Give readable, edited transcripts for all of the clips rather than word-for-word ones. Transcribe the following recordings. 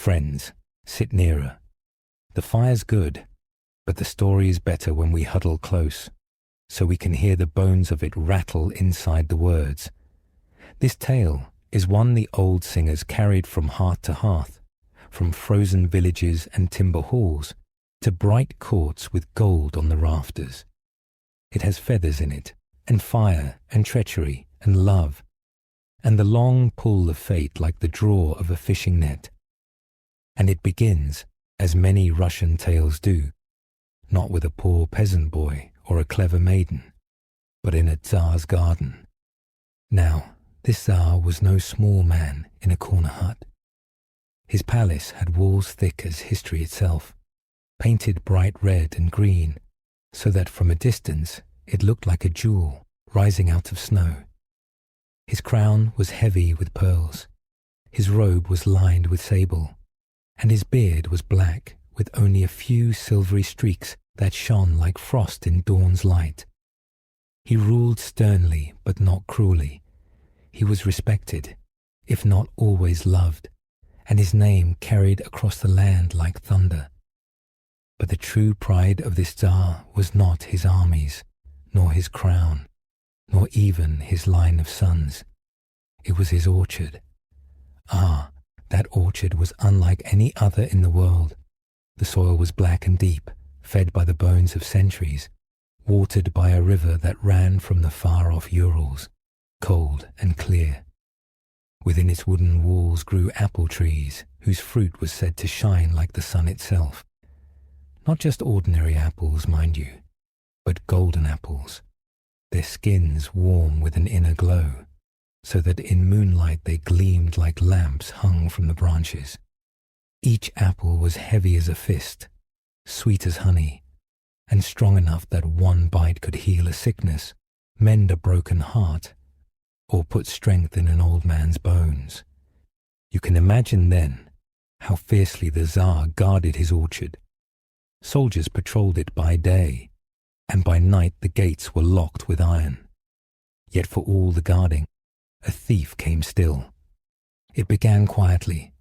Friends, sit nearer. The fire's good, but the story is better when we huddle close, so we can hear the bones of it rattle inside the words. This tale is one the old singers carried from hearth to hearth, from frozen villages and timber halls to bright courts with gold on the rafters. It has feathers in it, and fire, and treachery, and love, and the long pull of fate like the draw of a fishing net. And it begins, as many Russian tales do, not with a poor peasant boy or a clever maiden, but in a Tsar's garden. Now, this Tsar was no small man in a corner hut. His palace had walls thick as history itself, painted bright red and green, so that from a distance it looked like a jewel rising out of snow. His crown was heavy with pearls, his robe was lined with sable, and his beard was black with only a few silvery streaks that shone like frost in dawn's light. He ruled sternly but not cruelly. He was respected, if not always loved, and his name carried across the land like thunder. But the true pride of this Tsar was not his armies, nor his crown, nor even his line of sons. It was his orchard. Ah, that orchard was unlike any other in the world. The soil was black and deep, fed by the bones of centuries, watered by a river that ran from the far-off Urals, cold and clear. Within its wooden walls grew apple trees, whose fruit was said to shine like the sun itself. Not just ordinary apples, mind you, but golden apples, their skins warm with an inner glow, so that in moonlight they gleamed like lamps hung from the branches. Each apple was heavy as a fist, sweet as honey, and strong enough that one bite could heal a sickness, mend a broken heart, or put strength in an old man's bones. You can imagine then how fiercely the Tsar guarded his orchard. Soldiers patrolled it by day, and by night the gates were locked with iron. Yet for all the guarding, a thief came still. It began quietly.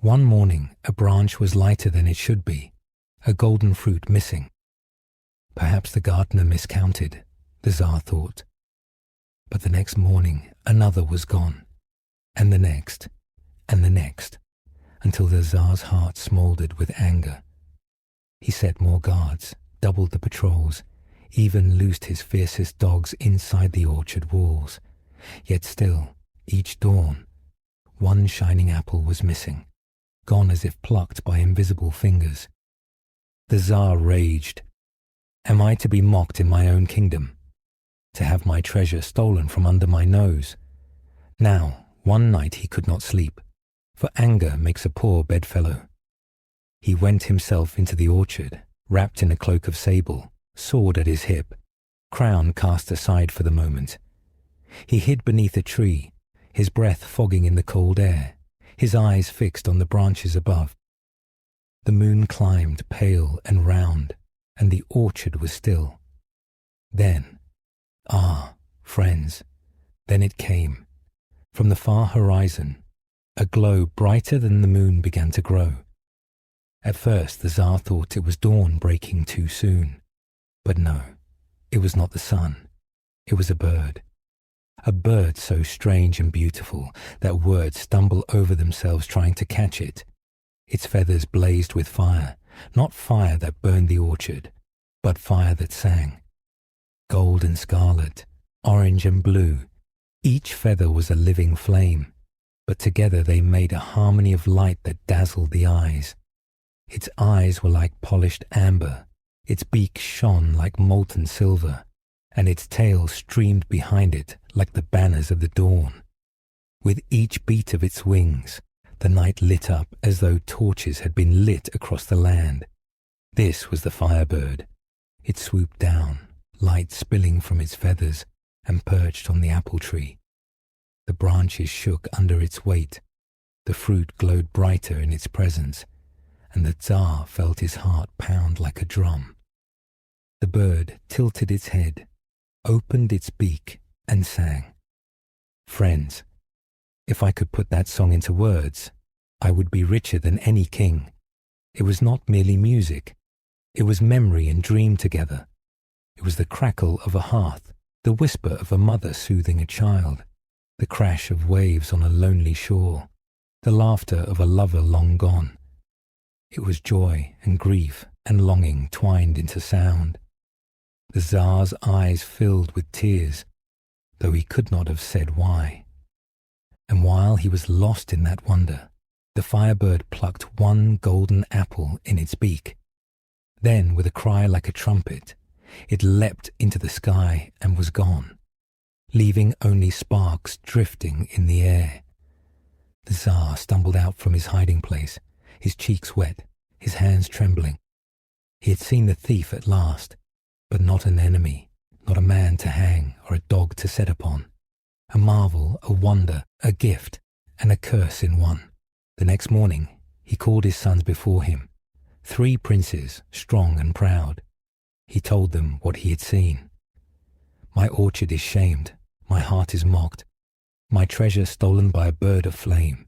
One morning a branch was lighter than it should be, a golden fruit missing. Perhaps the gardener miscounted, the Tsar thought. But the next morning another was gone, and the next, until the Tsar's heart smouldered with anger. He set more guards, doubled the patrols, even loosed his fiercest dogs inside the orchard walls. Yet still, each dawn, one shining apple was missing, gone as if plucked by invisible fingers. The Tsar raged. Am I to be mocked in my own kingdom? To have my treasure stolen from under my nose? Now, one night he could not sleep, for anger makes a poor bedfellow. He went himself into the orchard, wrapped in a cloak of sable, sword at his hip, crown cast aside for the moment. He hid beneath a tree, his breath fogging in the cold air, his eyes fixed on the branches above. The moon climbed pale and round, and the orchard was still. Then, friends, then it came. From the far horizon, a glow brighter than the moon began to grow. At first the Tsar thought it was dawn breaking too soon. But no, it was not the sun. It was a bird so strange and beautiful that words stumble over themselves trying to catch it. Its feathers blazed with fire, not fire that burned the orchard, but fire that sang. Gold and scarlet, orange and blue, each feather was a living flame, but together they made a harmony of light that dazzled the eyes. Its eyes were like polished amber, its beak shone like molten silver, and its tail streamed behind it like the banners of the dawn. With each beat of its wings, the night lit up as though torches had been lit across the land. This was the Firebird. It swooped down, light spilling from its feathers, and perched on the apple tree. The branches shook under its weight, the fruit glowed brighter in its presence, and the Tsar felt his heart pound like a drum. The bird tilted its head, opened its beak, and sang. Friends, if I could put that song into words, I would be richer than any king. It was not merely music. It was memory and dream together. It was the crackle of a hearth, the whisper of a mother soothing a child, the crash of waves on a lonely shore, the laughter of a lover long gone. It was joy and grief and longing twined into sound. The Tsar's eyes filled with tears, though he could not have said why. And while he was lost in that wonder, the Firebird plucked one golden apple in its beak. Then, with a cry like a trumpet, it leapt into the sky and was gone, leaving only sparks drifting in the air. The Tsar stumbled out from his hiding place, his cheeks wet, his hands trembling. He had seen the thief at last, but not an enemy, not a man to hang or a dog to set upon. A marvel, a wonder, a gift, and a curse in one. The next morning he called his sons before him, 3 princes, strong and proud. He told them what he had seen. My orchard is shamed, my heart is mocked, my treasure stolen by a bird of flame.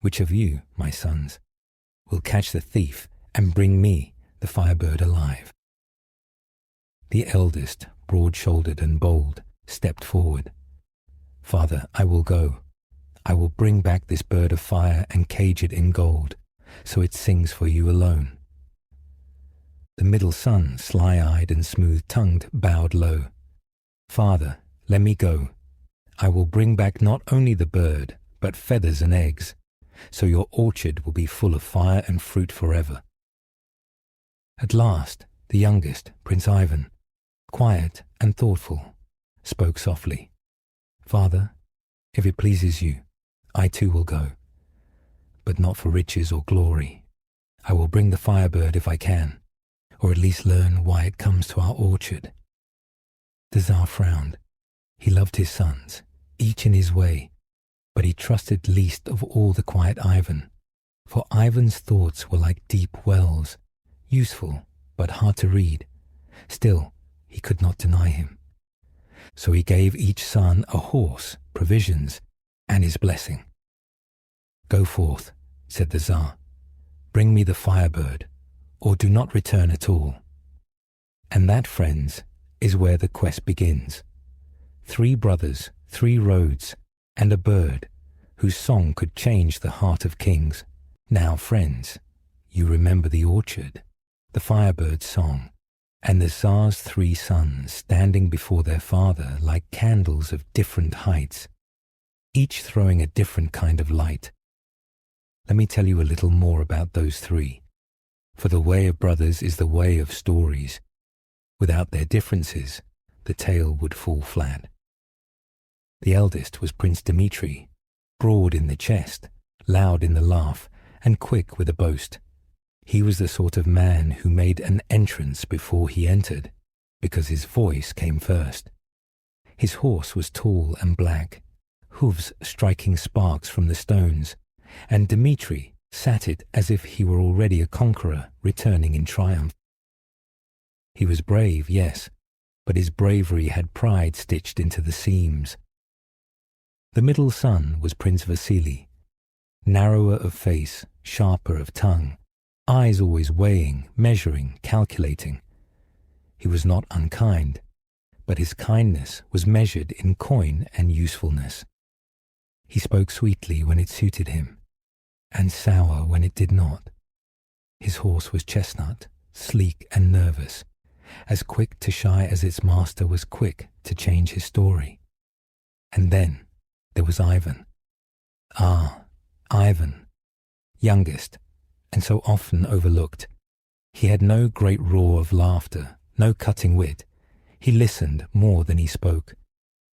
Which of you, my sons, will catch the thief and bring me, the Firebird, alive? The eldest, broad-shouldered and bold, stepped forward. Father, I will go. I will bring back this bird of fire and cage it in gold, so it sings for you alone. The middle son, sly-eyed and smooth-tongued, bowed low. Father, let me go. I will bring back not only the bird, but feathers and eggs, so your orchard will be full of fire and fruit forever. At last, the youngest, Prince Ivan, quiet and thoughtful, spoke softly. Father, if it pleases you, I too will go, but not for riches or glory. I will bring the Firebird if I can, or at least learn why it comes to our orchard. The Tsar frowned. He loved his sons, each in his way, but he trusted least of all the quiet Ivan, for Ivan's thoughts were like deep wells, useful but hard to read. Still, he could not deny him. So he gave each son a horse, provisions, and his blessing. Go forth, said the Tsar. Bring me the Firebird, or do not return at all. And that, friends, is where the quest begins. 3 brothers, 3 roads, and a bird whose song could change the heart of kings. Now, friends, you remember the orchard, the Firebird's song, and the Tsar's 3 sons standing before their father like candles of different heights, each throwing a different kind of light. Let me tell you a little more about those 3, for the way of brothers is the way of stories. Without their differences, the tale would fall flat. The eldest was Prince Dmitri, broad in the chest, loud in the laugh, and quick with a boast. He was the sort of man who made an entrance before he entered, because his voice came first. His horse was tall and black, hooves striking sparks from the stones, and Dmitri sat it as if he were already a conqueror returning in triumph. He was brave, yes, but his bravery had pride stitched into the seams. The middle son was Prince Vasily, narrower of face, sharper of tongue, eyes always weighing, measuring, calculating. He was not unkind, but his kindness was measured in coin and usefulness. He spoke sweetly when it suited him, and sour when it did not. His horse was chestnut, sleek and nervous, as quick to shy as its master was quick to change his story. And then there was Ivan. Ah, Ivan, youngest, and so often overlooked. He had no great roar of laughter, no cutting wit. He listened more than he spoke.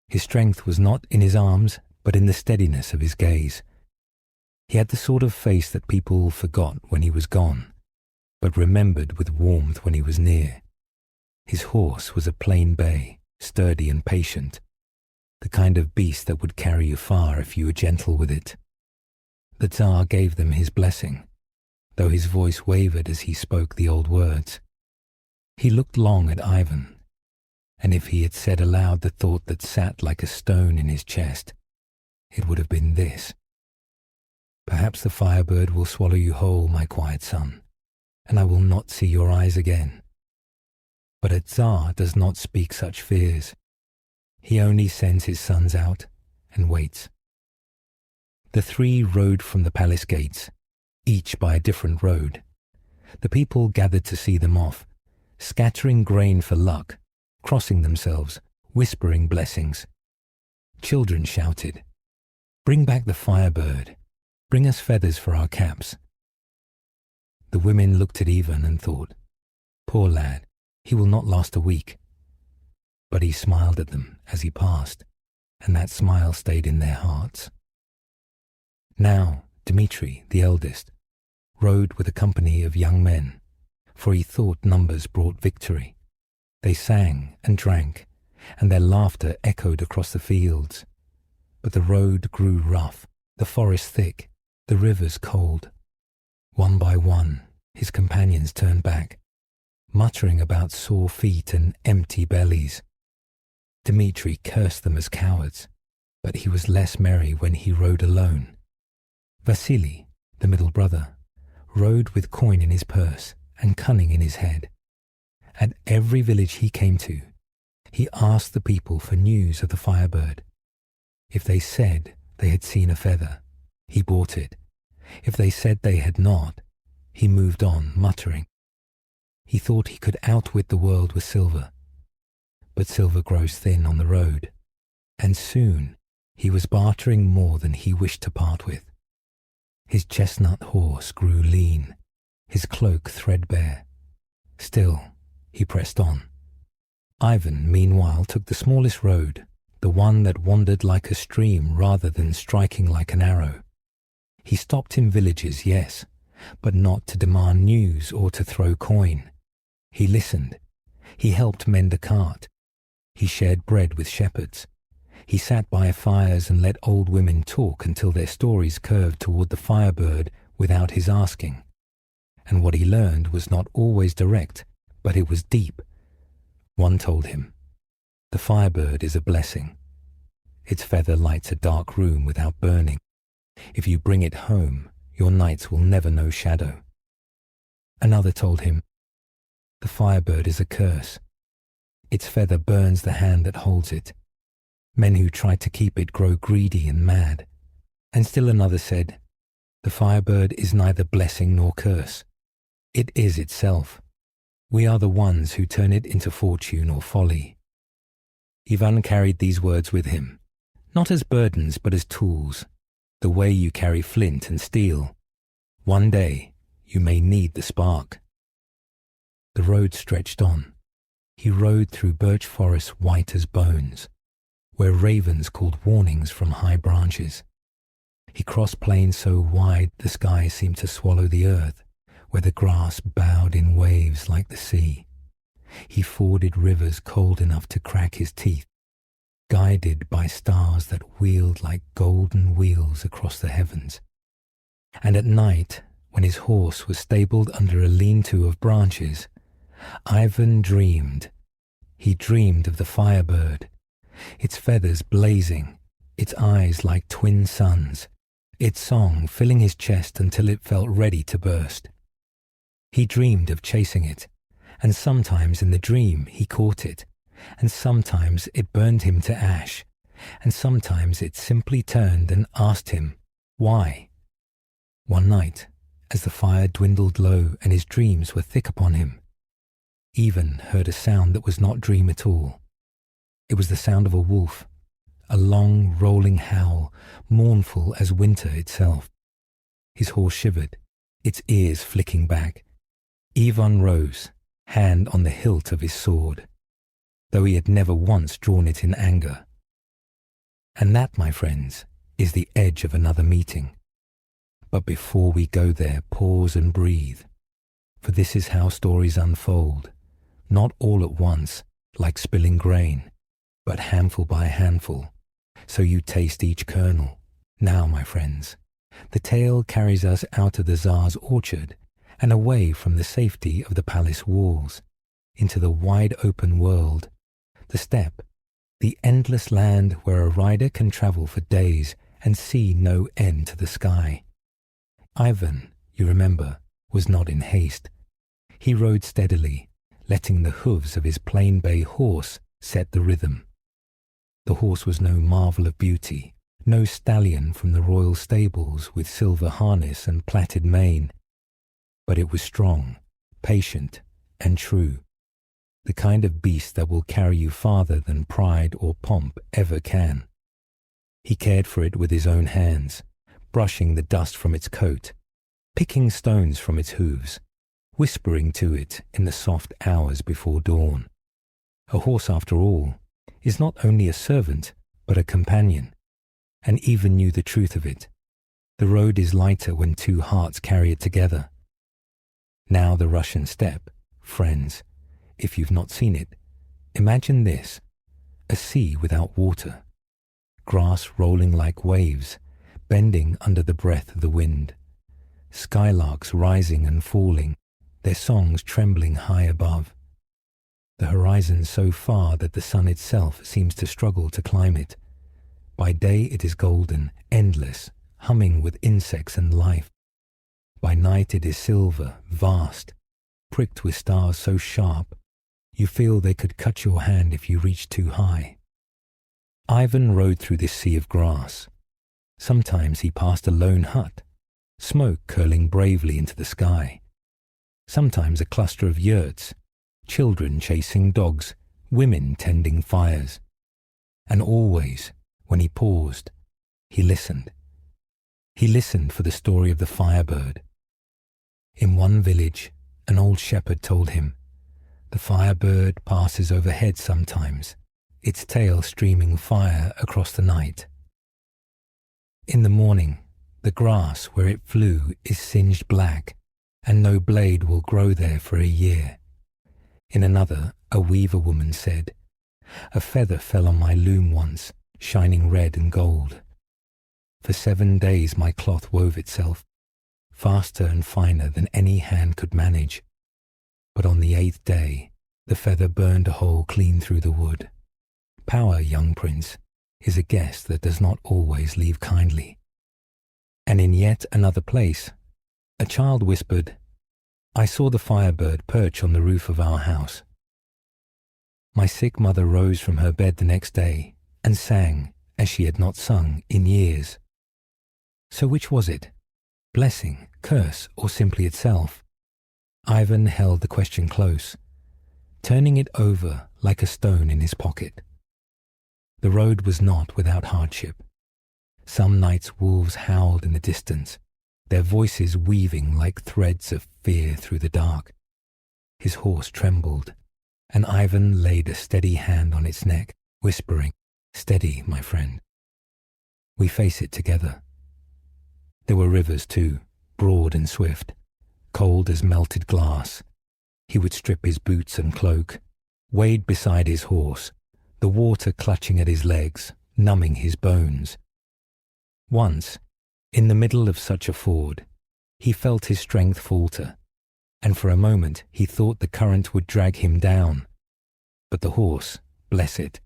His strength was not in his arms, but in the steadiness of his gaze. He had the sort of face that people forgot when he was gone, but remembered with warmth when he was near. His horse was a plain bay, sturdy and patient, the kind of beast that would carry you far if you were gentle with it. The Tsar gave them his blessing, though his voice wavered as he spoke the old words. He looked long at Ivan, and if he had said aloud the thought that sat like a stone in his chest, it would have been this: Perhaps the Firebird will swallow you whole, my quiet son, and I will not see your eyes again. But a Tsar does not speak such fears. He only sends his sons out and waits. The three rode from the palace gates, each by a different road. The people gathered to see them off, scattering grain for luck, crossing themselves, whispering blessings. Children shouted, "Bring back the Firebird. Bring us feathers for our caps." The women looked at Ivan and thought, "Poor lad, he will not last a week." But he smiled at them as he passed, and that smile stayed in their hearts. Now Dmitri, the eldest, rode with a company of young men, for he thought numbers brought victory. They sang and drank, and their laughter echoed across the fields. But the road grew rough, the forest thick, the rivers cold. One by one, his companions turned back, muttering about sore feet and empty bellies. Dmitri cursed them as cowards, but he was less merry when he rode alone. Vasily, the middle brother, rode with coin in his purse and cunning in his head. At every village he came to, he asked the people for news of the Firebird. If they said they had seen a feather, he bought it. If they said they had not, he moved on, muttering. He thought he could outwit the world with silver. But silver grows thin on the road, and soon he was bartering more than he wished to part with. His chestnut horse grew lean, his cloak threadbare. Still, he pressed on. Ivan, meanwhile, took the smallest road, the one that wandered like a stream rather than striking like an arrow. He stopped in villages, yes, but not to demand news or to throw coin. He listened. He helped mend a cart. He shared bread with shepherds. He sat by fires and let old women talk until their stories curved toward the Firebird without his asking. And what he learned was not always direct, but it was deep. One told him, "The Firebird is a blessing. Its feather lights a dark room without burning. If you bring it home, your nights will never know shadow." Another told him, "The Firebird is a curse. Its feather burns the hand that holds it. Men who try to keep it grow greedy and mad." And still another said, "The Firebird is neither blessing nor curse. It is itself. We are the ones who turn it into fortune or folly." Ivan carried these words with him, not as burdens but as tools, the way you carry flint and steel. One day you may need the spark. The road stretched on. He rode through birch forests white as bones, where ravens called warnings from high branches. He crossed plains so wide the sky seemed to swallow the earth, where the grass bowed in waves like the sea. He forded rivers cold enough to crack his teeth, guided by stars that wheeled like golden wheels across the heavens. And at night, when his horse was stabled under a lean-to of branches, Ivan dreamed. He dreamed of the Firebird, its feathers blazing, its eyes like twin suns, its song filling his chest until it felt ready to burst. He dreamed of chasing it, and sometimes in the dream he caught it, and sometimes it burned him to ash, and sometimes it simply turned and asked him, why? One night, as the fire dwindled low and his dreams were thick upon him, Ivan heard a sound that was not dream at all. It was the sound of a wolf, a long rolling howl, mournful as winter itself. His horse shivered, its ears flicking back. Ivan rose, hand on the hilt of his sword, though he had never once drawn it in anger. And that, my friends, is the edge of another meeting. But before we go there, pause and breathe, for this is how stories unfold, not all at once, like spilling grain, but handful by handful, so you taste each kernel. Now, my friends, the tale carries us out of the Tsar's orchard and away from the safety of the palace walls, into the wide open world, the steppe, the endless land where a rider can travel for days and see no end to the sky. Ivan, you remember, was not in haste. He rode steadily, letting the hooves of his plain bay horse set the rhythm. The horse was no marvel of beauty, no stallion from the royal stables with silver harness and plaited mane, but it was strong, patient, and true, the kind of beast that will carry you farther than pride or pomp ever can. He cared for it with his own hands, brushing the dust from its coat, picking stones from its hooves, whispering to it in the soft hours before dawn. A horse, after all, is not only a servant, but a companion, and even knew the truth of it. The road is lighter when two hearts carry it together. Now the Russian steppe, friends, if you've not seen it, imagine this: a sea without water, grass rolling like waves, bending under the breath of the wind, skylarks rising and falling, their songs trembling high above. The horizon so far that the sun itself seems to struggle to climb it. By day it is golden, endless, humming with insects and life. By night it is silver, vast, pricked with stars so sharp, you feel they could cut your hand if you reached too high. Ivan rode through this sea of grass. Sometimes he passed a lone hut, smoke curling bravely into the sky. Sometimes a cluster of yurts, children chasing dogs, women tending fires. And always, when he paused, he listened. He listened for the story of the Firebird. In one village, an old shepherd told him, "The Firebird passes overhead sometimes, its tail streaming fire across the night. In the morning, the grass where it flew is singed black, and no blade will grow there for a year." In another, a weaver woman said, "A feather fell on my loom once, shining red and gold. For 7 days my cloth wove itself, faster and finer than any hand could manage. But on the 8th day, the feather burned a hole clean through the wood. Power, young prince, is a guest that does not always leave kindly." And in yet another place, a child whispered, "I saw the Firebird perch on the roof of our house." My sick mother rose from her bed the next day and sang as she had not sung in years. So which was it? Blessing, curse, or simply itself? Ivan held the question close, turning it over like a stone in his pocket. The road was not without hardship. Some nights wolves howled in the distance, their voices weaving like threads of fear through the dark. His horse trembled, and Ivan laid a steady hand on its neck, whispering, "Steady, my friend. We face it together." There were rivers too, broad and swift, cold as melted glass. He would strip his boots and cloak, wade beside his horse, the water clutching at his legs, numbing his bones. Once, in the middle of such a ford, he felt his strength falter, and for a moment he thought the current would drag him down. But the horse, bless it,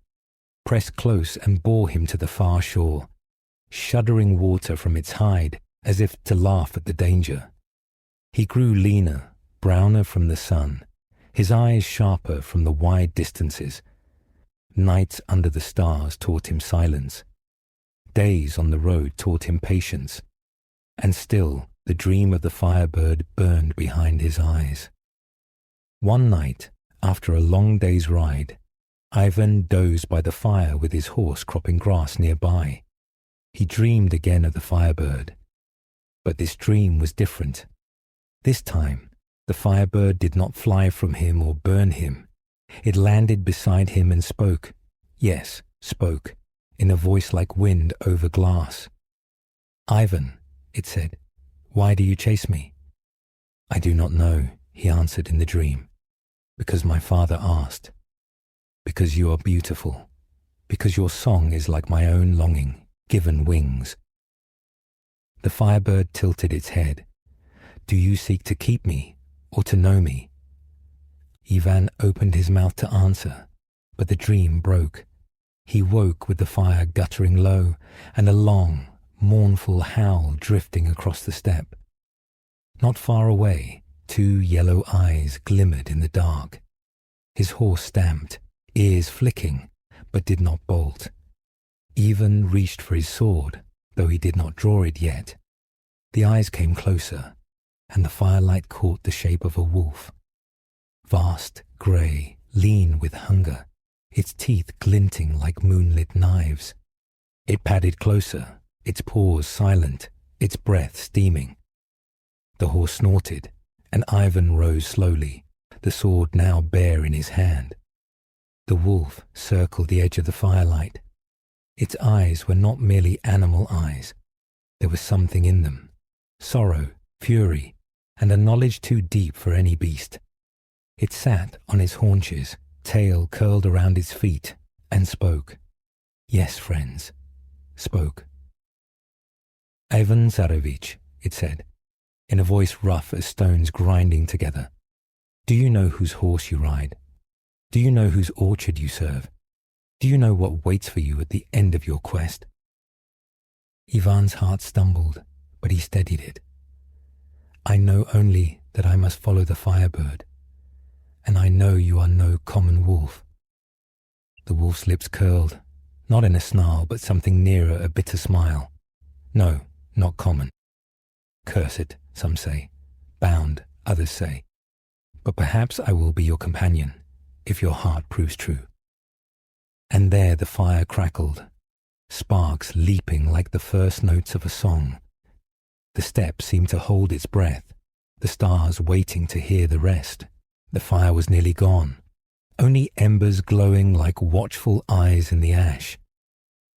pressed close and bore him to the far shore, shuddering water from its hide as if to laugh at the danger. He grew leaner, browner from the sun, his eyes sharper from the wide distances. Nights under the stars taught him silence. Days on the road taught him patience. And still the dream of the Firebird burned behind his eyes. One night, after a long day's ride, Ivan dozed by the fire with his horse cropping grass nearby. He dreamed again of the Firebird. But this dream was different. This time, the Firebird did not fly from him or burn him. It landed beside him and spoke. Yes, spoke, in a voice like wind over glass. "Ivan," it said, "why do you chase me?" "I do not know," he answered in the dream, "because my father asked. Because you are beautiful. Because your song is like my own longing, given wings." The Firebird tilted its head. "Do you seek to keep me or to know me?" Ivan opened his mouth to answer, but the dream broke. He woke with the fire guttering low and a long, mournful howl drifting across the steppe. Not far away, 2 yellow eyes glimmered in the dark. His horse stamped, ears flicking, but did not bolt. Ivan reached for his sword, though he did not draw it yet. The eyes came closer, and the firelight caught the shape of a wolf. Vast, grey, lean with hunger, its teeth glinting like moonlit knives. It padded closer, its paws silent, its breath steaming. The horse snorted, and Ivan rose slowly, the sword now bare in his hand. The wolf circled the edge of the firelight. Its eyes were not merely animal eyes. There was something in them, sorrow, fury, and a knowledge too deep for any beast. It sat on its haunches, tail curled around its feet, and spoke. Yes, friends, spoke. Ivan Tsarevich, it said, in a voice rough as stones grinding together. Do you know whose horse you ride? Do you know whose orchard you serve? Do you know what waits for you at the end of your quest? Ivan's heart stumbled, but he steadied it. I know only that I must follow the Firebird, and I know you are no common wolf. The wolf's lips curled, not in a snarl, but something nearer a bitter smile. No, not common. Cursed, some say. Bound, others say. But perhaps I will be your companion, if your heart proves true. And there the fire crackled, sparks leaping like the first notes of a song. The steppe seemed to hold its breath, the stars waiting to hear the rest. The fire was nearly gone, only embers glowing like watchful eyes in the ash.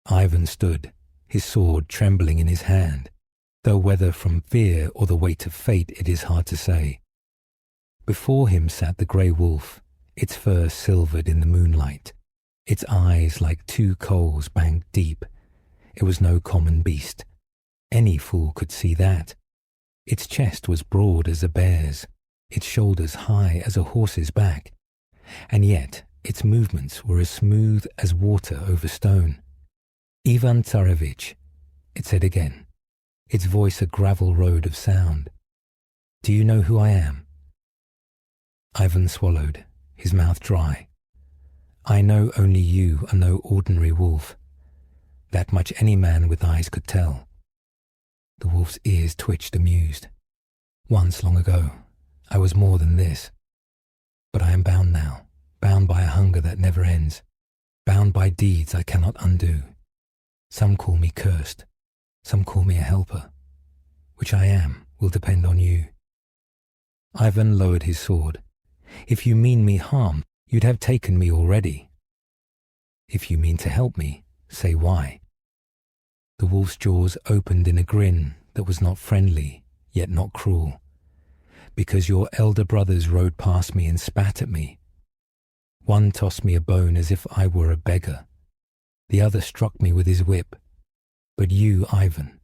Ivan stood, his sword trembling in his hand, though whether from fear or the weight of fate it is hard to say. Before him sat the grey wolf, its fur silvered in the moonlight, its eyes like 2 coals banked deep. It was no common beast. Any fool could see that. Its chest was broad as a bear's, its shoulders high as a horse's back, and yet its movements were as smooth as water over stone. Ivan Tsarevich, it said again, its voice a gravel road of sound. Do you know who I am? Ivan swallowed, his mouth dry. I know only you are no ordinary wolf. That much any man with eyes could tell. The wolf's ears twitched amused. Once, long ago, I was more than this. But I am bound now, bound by a hunger that never ends, bound by deeds I cannot undo. Some call me cursed, some call me a helper. Which I am will depend on you. Ivan lowered his sword. If you mean me harm, you'd have taken me already. If you mean to help me, say why. The wolf's jaws opened in a grin that was not friendly, yet not cruel. Because your elder brothers rode past me and spat at me. One tossed me a bone as if I were a beggar. The other struck me with his whip. But you, Ivan,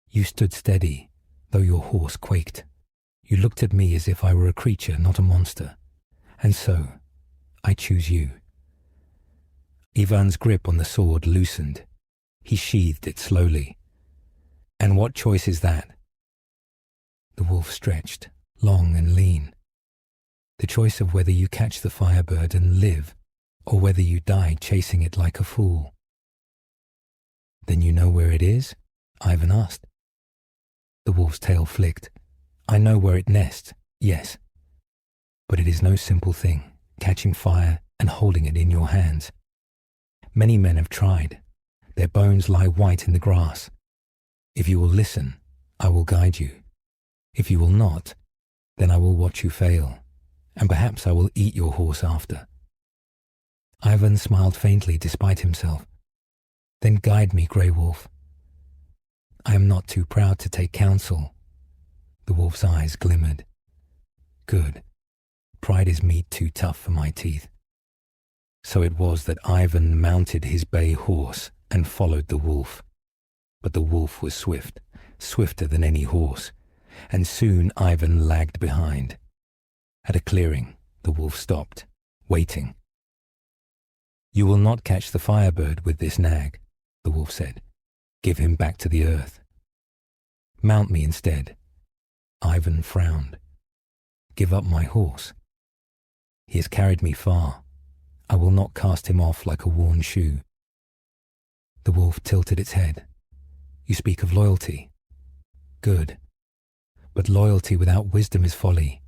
you stood steady, though your horse quaked. You looked at me as if I were a creature, not a monster. And so, I choose you. Ivan's grip on the sword loosened. He sheathed it slowly. And what choice is that? The wolf stretched, long and lean. The choice of whether you catch the Firebird and live, or whether you die chasing it like a fool. Then you know where it is? Ivan asked. The wolf's tail flicked. I know where it nests, yes. But it is no simple thing, catching fire and holding it in your hands. Many men have tried. Their bones lie white in the grass. If you will listen, I will guide you. If you will not, then I will watch you fail, and perhaps I will eat your horse after. Ivan smiled faintly despite himself. Then guide me, Grey Wolf. I am not too proud to take counsel. The wolf's eyes glimmered. Good. Pride is meat too tough for my teeth. So it was that Ivan mounted his bay horse and followed the wolf. But the wolf was swift, swifter than any horse, and soon Ivan lagged behind. At a clearing, the wolf stopped, waiting. You will not catch the Firebird with this nag, the wolf said. Give him back to the earth. Mount me instead. Ivan frowned. Give up my horse? He has carried me far. I will not cast him off like a worn shoe. The wolf tilted its head. You speak of loyalty. Good. But loyalty without wisdom is folly.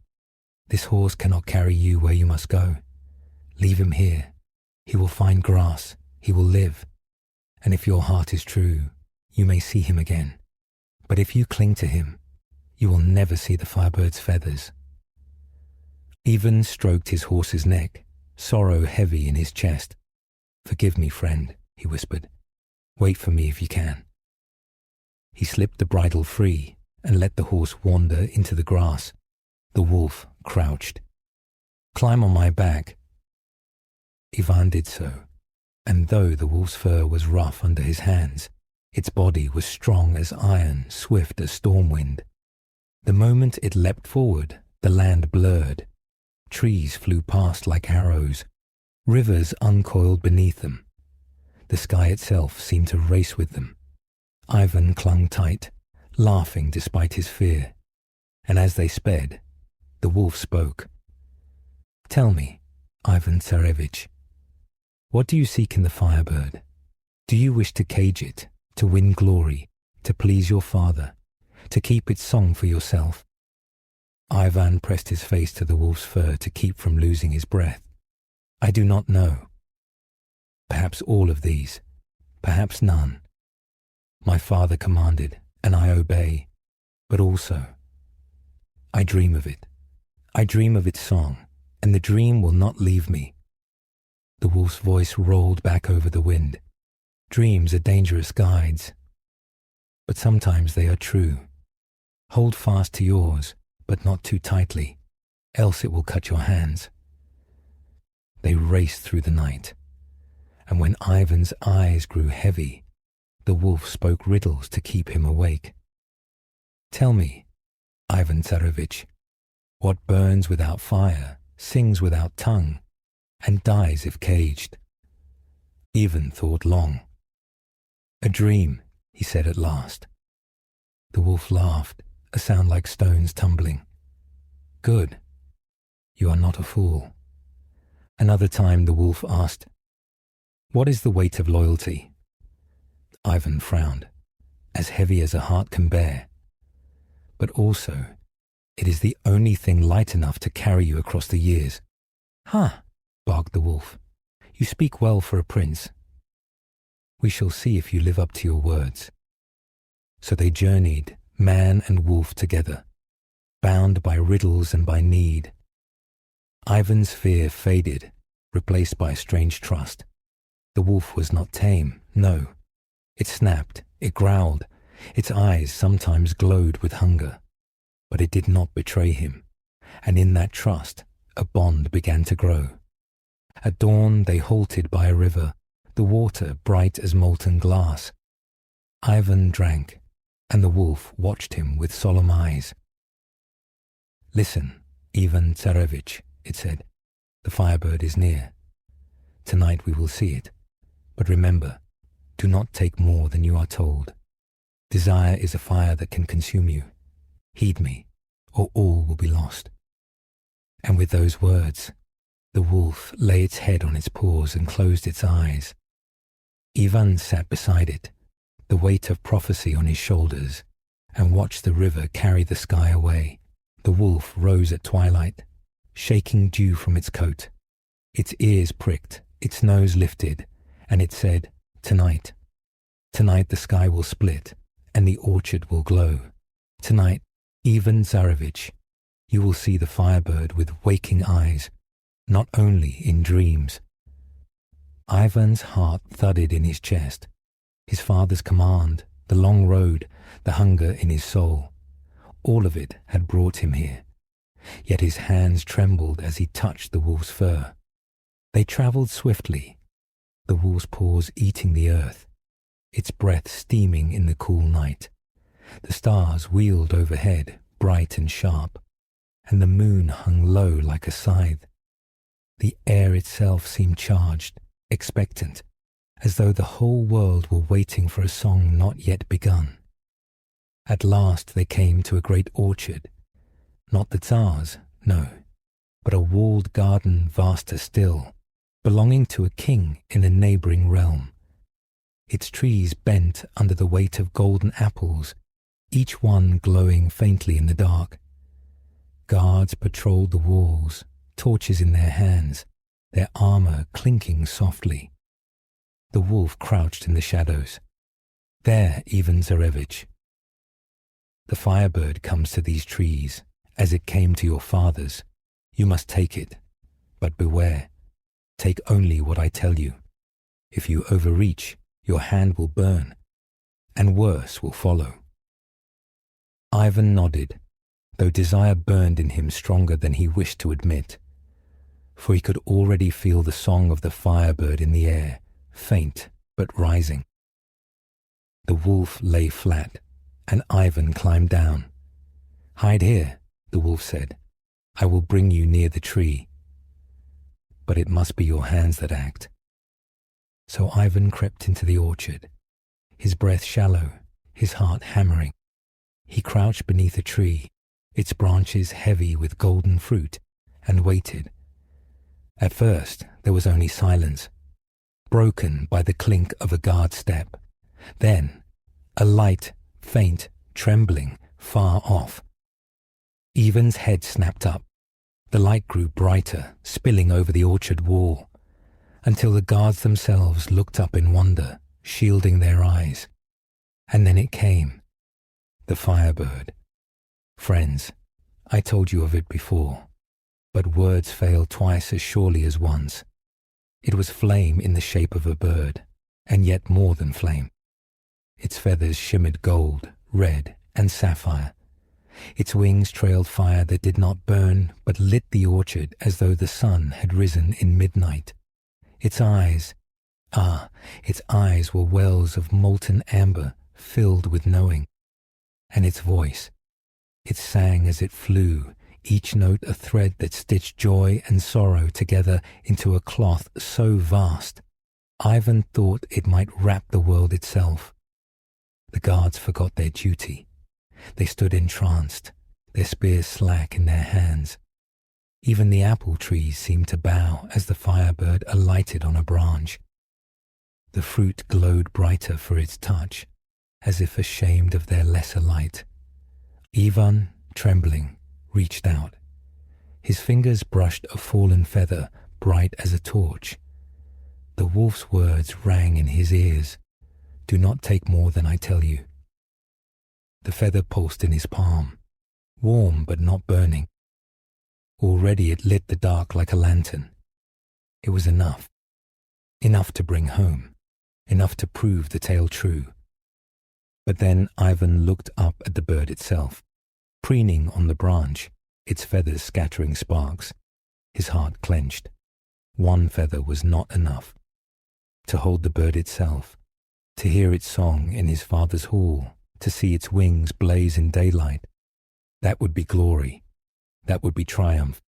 This horse cannot carry you where you must go. Leave him here. He will find grass. He will live. And if your heart is true, you may see him again. But if you cling to him, you will never see the firebird's feathers. Ivan stroked his horse's neck, sorrow heavy in his chest. Forgive me, friend, he whispered. Wait for me if you can. He slipped the bridle free and let the horse wander into the grass. The wolf crouched. Climb on my back. Ivan did so, and though the wolf's fur was rough under his hands, its body was strong as iron, swift as storm wind. The moment it leapt forward, the land blurred. Trees flew past like arrows. Rivers uncoiled beneath them. The sky itself seemed to race with them. Ivan clung tight, laughing despite his fear. And as they sped, the wolf spoke. Tell me, Ivan Tsarevich, what do you seek in the Firebird? Do you wish to cage it, to win glory, to please your father, to keep its song for yourself? Ivan pressed his face to the wolf's fur to keep from losing his breath. I do not know. Perhaps all of these, perhaps none. My father commanded, and I obey, but also, I dream of it. I dream of its song, and the dream will not leave me. The wolf's voice rolled back over the wind. Dreams are dangerous guides, but sometimes they are true. Hold fast to yours, but not too tightly, else it will cut your hands. They raced through the night, and when Ivan's eyes grew heavy, the wolf spoke riddles to keep him awake. Tell me, Ivan Tsarevich, what burns without fire, sings without tongue, and dies if caged? Ivan thought long. A dream, he said at last. The wolf laughed, a sound like stones tumbling. Good. You are not a fool. Another time the wolf asked, what is the weight of loyalty? Ivan frowned, as heavy as a heart can bear. But also, it is the only thing light enough to carry you across the years. Ha! Barked the wolf. You speak well for a prince. We shall see if you live up to your words. So they journeyed, man and wolf together, bound by riddles and by need. Ivan's fear faded, replaced by a strange trust. The wolf was not tame, no. It snapped, it growled, its eyes sometimes glowed with hunger. But it did not betray him, and in that trust a bond began to grow. At dawn they halted by a river, the water bright as molten glass. Ivan drank, and the wolf watched him with solemn eyes. Listen, Ivan Tsarevich, it said, the Firebird is near. Tonight we will see it, but remember, do not take more than you are told. Desire is a fire that can consume you. Heed me, or all will be lost. And with those words, the wolf lay its head on its paws and closed its eyes. Ivan sat beside it, the weight of prophecy on his shoulders, and watched the river carry the sky away. The wolf rose at twilight, shaking dew from its coat. Its ears pricked, its nose lifted, and it said, Tonight. Tonight the sky will split, and the orchard will glow. Tonight, Ivan Tsarevich, you will see the Firebird with waking eyes, not only in dreams. Ivan's heart thudded in his chest. His father's command, the long road, the hunger in his soul, all of it had brought him here. Yet his hands trembled as he touched the wolf's fur. They travelled swiftly, the wolf's paws eating the earth, its breath steaming in the cool night. The stars wheeled overhead, bright and sharp, and the moon hung low like a scythe. The air itself seemed charged, expectant, as though the whole world were waiting for a song not yet begun. At last they came to a great orchard, Not the Tsar's, no, but a walled garden vaster still, belonging to a king in a neighbouring realm. Its trees bent under the weight of golden apples, each one glowing faintly in the dark. Guards patrolled the walls, torches in their hands, their armour clinking softly. The wolf crouched in the shadows. There, Ivan Tsarevich. The Firebird comes to these trees, as it came to your fathers. You must take it, but beware. Take only what I tell you. If you overreach, your hand will burn, and worse will follow. Ivan nodded, though desire burned in him stronger than he wished to admit, for he could already feel the song of the Firebird in the air, faint but rising. The wolf lay flat, and Ivan climbed down. "Hide here," the wolf said. "I will bring you near the tree. But it must be your hands that act." So Ivan crept into the orchard, his breath shallow, his heart hammering. He crouched beneath a tree, its branches heavy with golden fruit, and waited. At first there was only silence, broken by the clink of a guard step. Then a light, faint trembling far off. Ivan's head snapped up. The light grew brighter, spilling over the orchard wall, until the guards themselves looked up in wonder, shielding their eyes. And then it came. The Firebird. Friends, I told you of it before, but words fail twice as surely as once. It was flame in the shape of a bird, and yet more than flame. Its feathers shimmered gold, red, and sapphire. Its wings trailed fire that did not burn, but lit the orchard as though the sun had risen in midnight. Its eyes, its eyes were wells of molten amber filled with knowing. And its voice, it sang as it flew, each note a thread that stitched joy and sorrow together into a cloth so vast, Ivan thought it might wrap the world itself. The guards forgot their duty. They stood entranced, their spears slack in their hands. Even the apple trees seemed to bow as the Firebird alighted on a branch. The fruit glowed brighter for its touch, as if ashamed of their lesser light. Ivan, trembling, reached out. His fingers brushed a fallen feather, bright as a torch. The wolf's words rang in his ears. "Do not take more than I tell you." The feather pulsed in his palm, warm but not burning. Already it lit the dark like a lantern. It was enough. Enough to bring home. Enough to prove the tale true. But then Ivan looked up at the bird itself, preening on the branch, its feathers scattering sparks. His heart clenched. One feather was not enough. To hold the bird itself, to hear its song in his father's hall, to see its wings blaze in daylight, that would be glory. That would be triumph.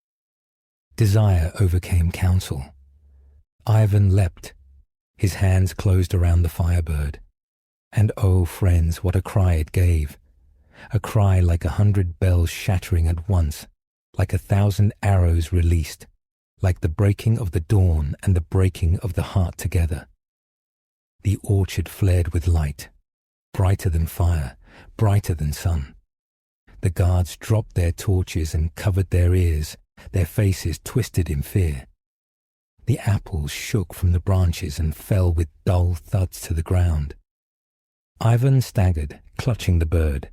Desire overcame counsel. Ivan leapt. His hands closed around the Firebird. And oh, friends, what a cry it gave. A cry like 100 bells shattering at once, like 1,000 arrows released, like the breaking of the dawn and the breaking of the heart together. The orchard flared with light, brighter than fire, brighter than sun. The guards dropped their torches and covered their ears, their faces twisted in fear. The apples shook from the branches and fell with dull thuds to the ground. Ivan staggered, clutching the bird.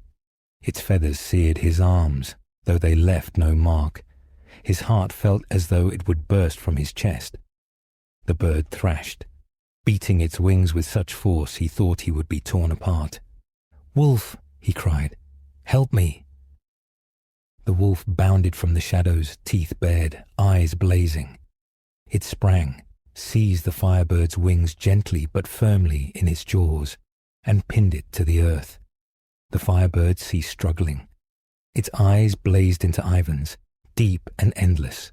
Its feathers seared his arms, though they left no mark. His heart felt as though it would burst from his chest. The bird thrashed, beating its wings with such force he thought he would be torn apart. "Wolf!" he cried. "Help me!" The wolf bounded from the shadows, teeth bared, eyes blazing. It sprang, seized the Firebird's wings gently but firmly in its jaws, and pinned it to the earth. The Firebird ceased struggling. Its eyes blazed into Ivan's, deep and endless.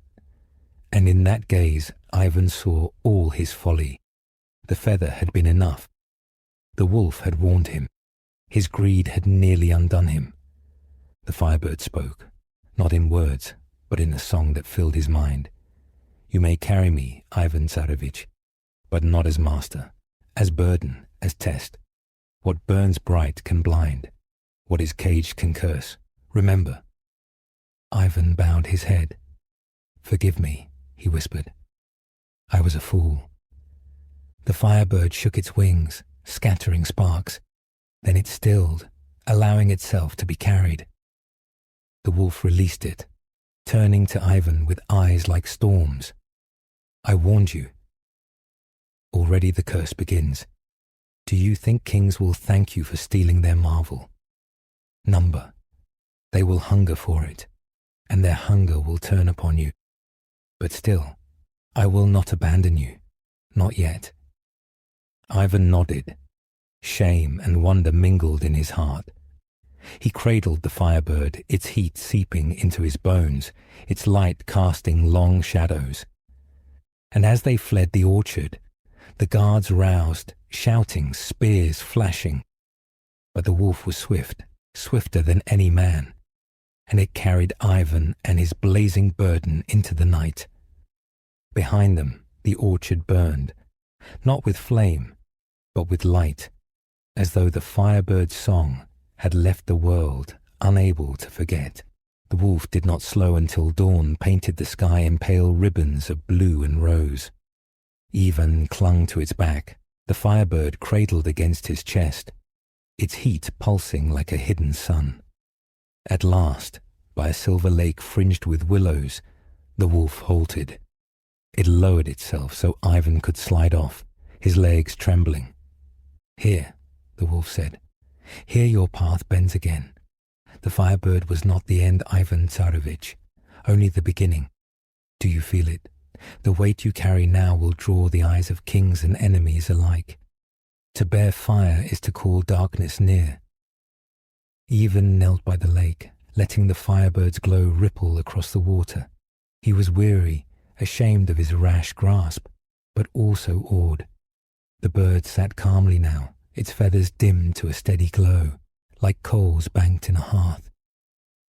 And in that gaze, Ivan saw all his folly. The feather had been enough. The wolf had warned him. His greed had nearly undone him. The Firebird spoke, not in words, but in a song that filled his mind. You may carry me, Ivan Tsarevich, but not as master, as burden, as test. What burns bright can blind, what is caged can curse. Remember. Ivan bowed his head. Forgive me, he whispered. I was a fool. The Firebird shook its wings, scattering sparks. Then it stilled, allowing itself to be carried. The wolf released it, turning to Ivan with eyes like storms. I warned you. Already the curse begins. Do you think kings will thank you for stealing their marvel? Number. They will hunger for it, and their hunger will turn upon you. But still, I will not abandon you. Not yet. Ivan nodded. Shame and wonder mingled in his heart. He cradled the Firebird, its heat seeping into his bones, its light casting long shadows. And as they fled the orchard, the guards roused, shouting, spears flashing. But the wolf was swift, swifter than any man, and it carried Ivan and his blazing burden into the night. Behind them, the orchard burned, not with flame, but with light, as though the Firebird's song had left the world unable to forget. The wolf did not slow until dawn painted the sky in pale ribbons of blue and rose. Ivan clung to its back, the Firebird cradled against his chest, its heat pulsing like a hidden sun. At last, by a silver lake fringed with willows, the wolf halted. It lowered itself so Ivan could slide off, his legs trembling. Here, the wolf said, here your path bends again. The Firebird was not the end, Ivan Tsarevich, only the beginning. Do you feel it? The weight you carry now will draw the eyes of kings and enemies alike. To bear fire is to call darkness near. Ivan knelt by the lake, letting the Firebird's glow ripple across the water. He was weary, ashamed of his rash grasp, but also awed. The bird sat calmly now, its feathers dimmed to a steady glow, like coals banked in a hearth.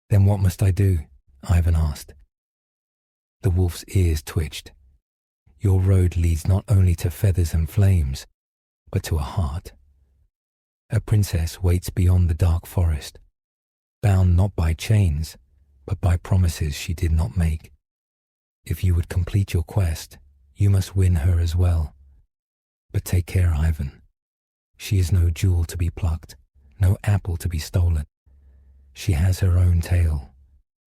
Then what must I do? Ivan asked. The wolf's ears twitched. Your road leads not only to feathers and flames, but to a heart. A princess waits beyond the dark forest, bound not by chains, but by promises she did not make. If you would complete your quest, you must win her as well. But take care, Ivan. She is no jewel to be plucked, no apple to be stolen. She has her own tale,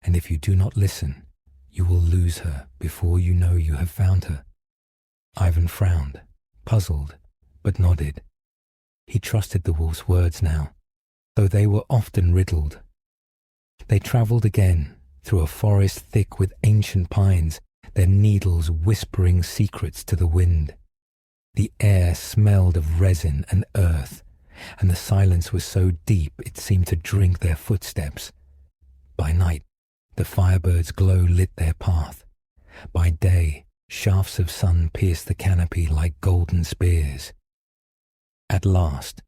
and if you do not listen, you will lose her before you know you have found her. Ivan frowned, puzzled, but nodded. He trusted the wolf's words now, though they were often riddled. They travelled again through a forest thick with ancient pines, their needles whispering secrets to the wind. The air smelled of resin and earth, and the silence was so deep it seemed to drink their footsteps. By night, the Firebird's glow lit their path. By day, shafts of sun pierced the canopy like golden spears. At last,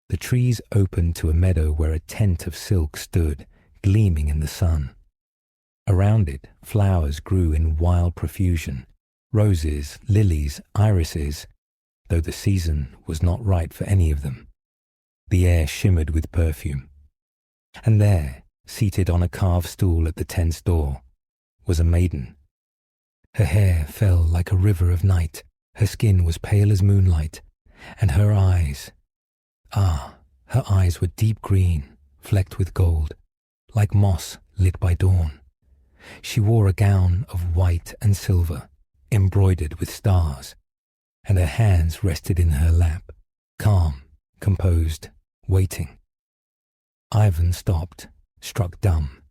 the trees opened to a meadow where a tent of silk stood, gleaming in the sun. Around it, flowers grew in wild profusion, roses, lilies, irises, though the season was not right for any of them. The air shimmered with perfume. And there, seated on a carved stool at the tent's door, was a maiden. Her hair fell like a river of night, her skin was pale as moonlight, and her eyes, her eyes were deep green, flecked with gold, like moss lit by dawn. She wore a gown of white and silver, embroidered with stars, and her hands rested in her lap, calm, composed, waiting. Ivan stopped, struck dumb.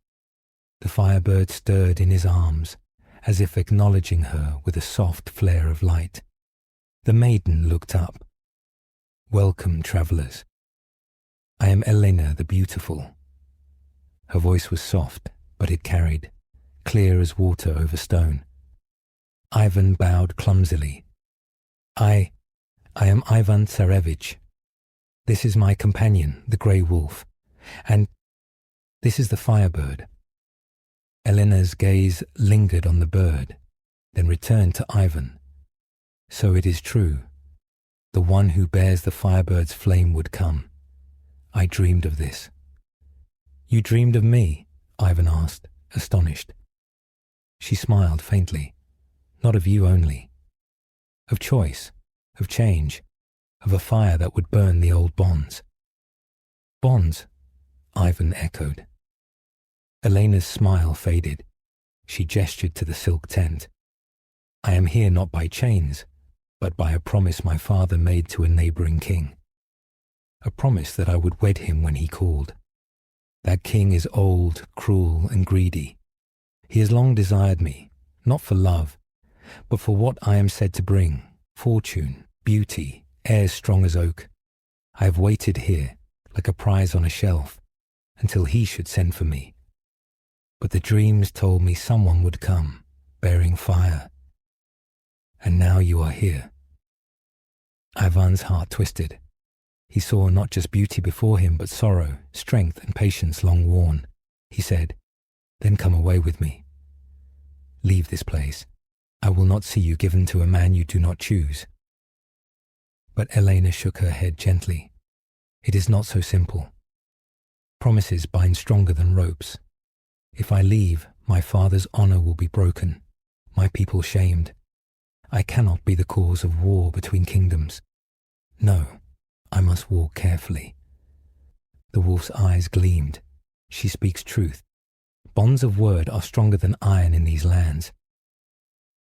The Firebird stirred in his arms, as if acknowledging her with a soft flare of light. The maiden looked up. Welcome, travellers. I am Elena the Beautiful. Her voice was soft, but it carried, clear as water over stone. Ivan bowed clumsily. I am Ivan Tsarevich. This is my companion, the grey wolf, and this is the Firebird. Elena's gaze lingered on the bird, then returned to Ivan. So it is true. The one who bears the Firebird's flame would come. I dreamed of this. You dreamed of me? Ivan asked, astonished. She smiled faintly. Not of you only. Of choice, of change, of a fire that would burn the old bonds. Bonds? Ivan echoed. Elena's smile faded. She gestured to the silk tent. I am here not by chains, but by a promise my father made to a neighboring king. A promise that I would wed him when he called. That king is old, cruel, and greedy. He has long desired me, not for love, but for what I am said to bring, fortune, beauty, heirs strong as oak. I have waited here, like a prize on a shelf, until he should send for me. But the dreams told me someone would come, bearing fire. And now you are here. Ivan's heart twisted. He saw not just beauty before him, but sorrow, strength, and patience long worn. He said, Then come away with me. Leave this place. I will not see you given to a man you do not choose. But Elena shook her head gently. It is not so simple. Promises bind stronger than ropes. If I leave, my father's honor will be broken, my people shamed. I cannot be the cause of war between kingdoms. No, I must walk carefully. The wolf's eyes gleamed. She speaks truth. Bonds of word are stronger than iron in these lands.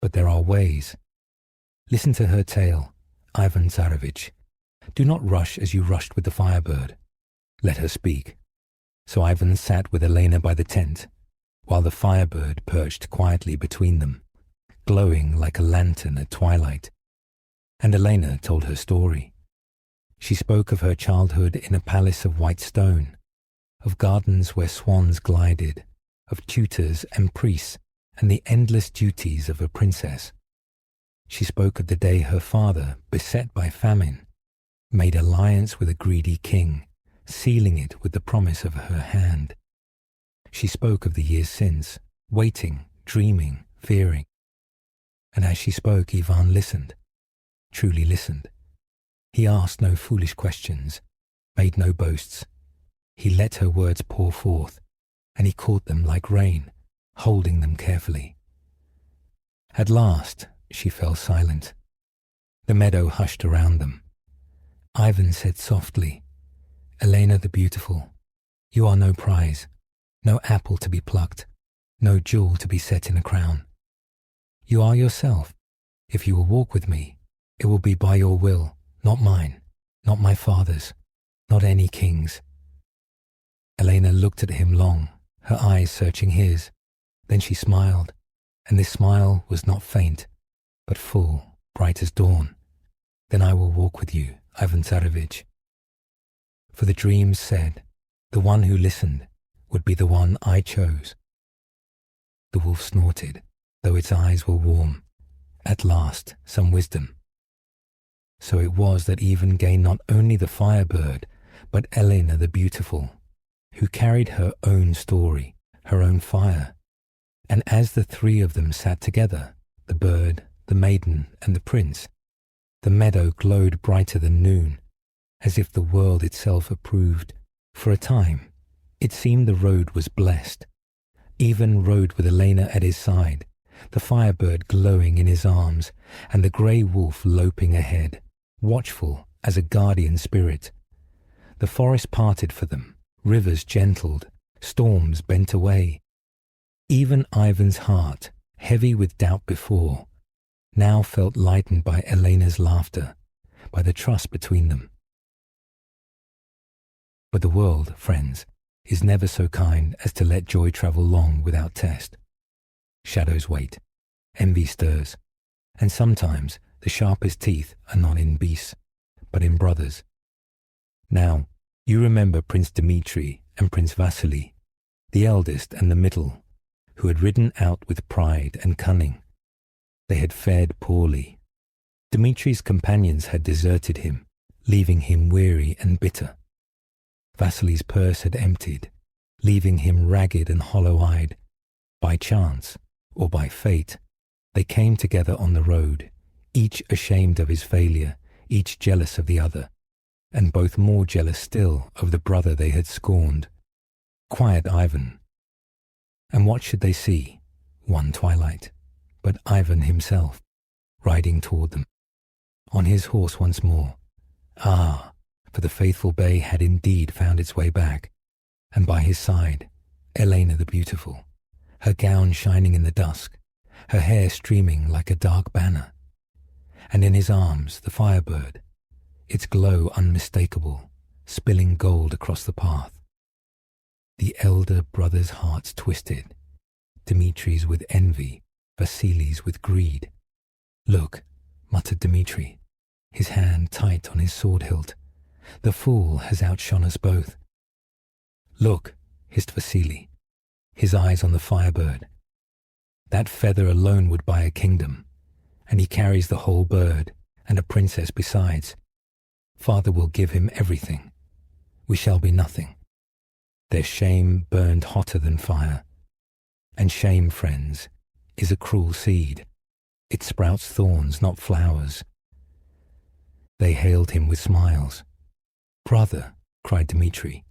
But there are ways. Listen to her tale, Ivan Tsarevich. Do not rush as you rushed with the Firebird. Let her speak. So Ivan sat with Elena by the tent, while the Firebird perched quietly between them, glowing like a lantern at twilight. And Elena told her story. She spoke of her childhood in a palace of white stone, of gardens where swans glided, of tutors and priests, and the endless duties of a princess. She spoke of the day her father, beset by famine, made alliance with a greedy king, sealing it with the promise of her hand. She spoke of the years since, waiting, dreaming, fearing. And as she spoke, Ivan listened, truly listened. He asked no foolish questions, made no boasts. He let her words pour forth, and he caught them like rain, holding them carefully. At last, she fell silent. The meadow hushed around them. Ivan said softly, Elena the beautiful, you are no prize, no apple to be plucked, no jewel to be set in a crown. You are yourself. If you will walk with me, it will be by your will, not mine, not my father's, not any king's. Elena looked at him long, her eyes searching his. Then she smiled, and this smile was not faint, but full, bright as dawn. Then I will walk with you, Ivan Tsarevich. For the dreams said, the one who listened would be the one I chose. The wolf snorted, though its eyes were warm. At last, some wisdom. So it was that Ivan gained not only the Firebird, but Elena the beautiful, who carried her own story, her own fire. And as the three of them sat together, the bird, the maiden, and the prince, the meadow glowed brighter than noon, as if the world itself approved. For a time, it seemed the road was blessed. Ivan rode with Elena at his side, the Firebird glowing in his arms, and the grey wolf loping ahead, watchful as a guardian spirit. The forest parted for them, rivers gentled, storms bent away. Even Ivan's heart, heavy with doubt before, now felt lightened by Elena's laughter, by the trust between them. But the world, friends, is never so kind as to let joy travel long without test. Shadows wait, envy stirs, and sometimes the sharpest teeth are not in beasts, but in brothers. Now, you remember Prince Dmitri and Prince Vasily, the eldest and the middle, who had ridden out with pride and cunning. They had fared poorly. Dmitri's companions had deserted him, leaving him weary and bitter. Vasily's purse had emptied, leaving him ragged and hollow-eyed. By chance, or by fate, they came together on the road, each ashamed of his failure, each jealous of the other, and both more jealous still of the brother they had scorned. Quiet Ivan. And what should they see, one twilight, but Ivan himself, riding toward them, on his horse once more. Ah, for the faithful bay had indeed found its way back, and by his side, Elena the beautiful, her gown shining in the dusk, her hair streaming like a dark banner, and in his arms the Firebird, its glow unmistakable, spilling gold across the path. The elder brothers' hearts twisted, Dmitri's with envy, Vasili's with greed. Look, muttered Dmitri, his hand tight on his sword hilt. The fool has outshone us both. Look, hissed Vasili, his eyes on the Firebird. That feather alone would buy a kingdom, and he carries the whole bird, and a princess besides. Father will give him everything. We shall be nothing. Their shame burned hotter than fire. And shame, friends, is a cruel seed. It sprouts thorns, not flowers. They hailed him with smiles. Brother, cried Dmitri,